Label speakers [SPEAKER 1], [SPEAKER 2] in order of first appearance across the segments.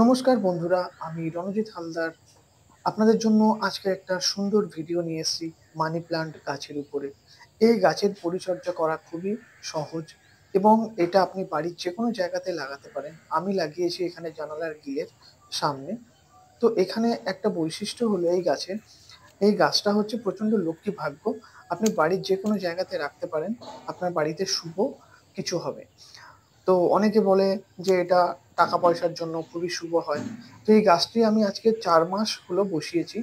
[SPEAKER 1] নমস্কার বন্ধুরা, আমি রণজিৎ হালদার। আপনাদের জন্য আজকে একটা সুন্দর ভিডিও নিয়ে এসেছি মানি প্লান্ট গাছের উপরে। এই গাছের পরিচর্যা করা খুবই সহজ এবং এটা আপনি বাড়ির যেকোনো জায়গাতে লাগাতে পারেন। আমি লাগিয়েছি এখানে জানালার গ্রিলের সামনে। তো এখানে একটা বৈশিষ্ট্য হলো এই গাছের, এই গাছটা হচ্ছে প্রচণ্ড লক্ষ্মী ভাগ্য। আপনি বাড়ির যেকোনো জায়গাতে রাখতে পারেন, আপনার বাড়িতে শুভ কিছু হবে। তো অনেকে বলে যে এটা টাকা পয়সার জন্য খুবই শুভ হয়। তো এই গাছটি আমি আজকে ৪ মাস হলো বসিয়েছি।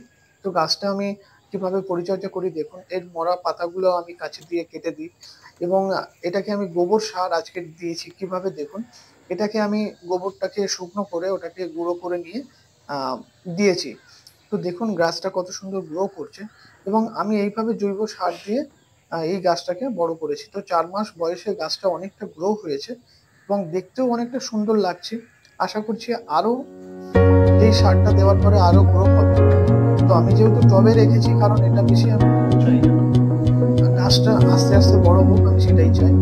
[SPEAKER 1] তো গাছটা আমি কিভাবে পরিচর্যা করি দেখুন। এর মরা পাতাগুলো আমি কাছে দিয়ে কেটে দিই এবং এটাকে আমি গোবর সার আজকে দিয়েছি কিভাবে দেখুন। এটাকে আমি গোবরটাকে শুকনো করে ওটাকে গুঁড়ো করে নিয়ে আ দিয়েছি। তো দেখুন গাছটা কত সুন্দর গ্রো করছে এবং আমি এইভাবে জৈব সার দিয়ে এই গাছটাকে বড় করেছি। তো ৪ মাস বয়সে গাছটা অনেকটা গ্রো হয়েছে এবং দেখতেও অনেকটা সুন্দর লাগছে। আশা করছি আরো এই সারটা দেওয়ার পরে আরো গ্রো হবে। তো আমি যেহেতু টবে রেখেছি কারণ এটা বেশি আমি চাই না। গাছটা আস্তে, আস্তে বড় হোক আমি সেটাই চাই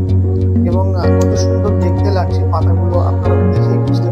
[SPEAKER 1] এবং কত সুন্দর দেখতে লাগছে পাতাগুলো আপনারা দেখেই বুঝতে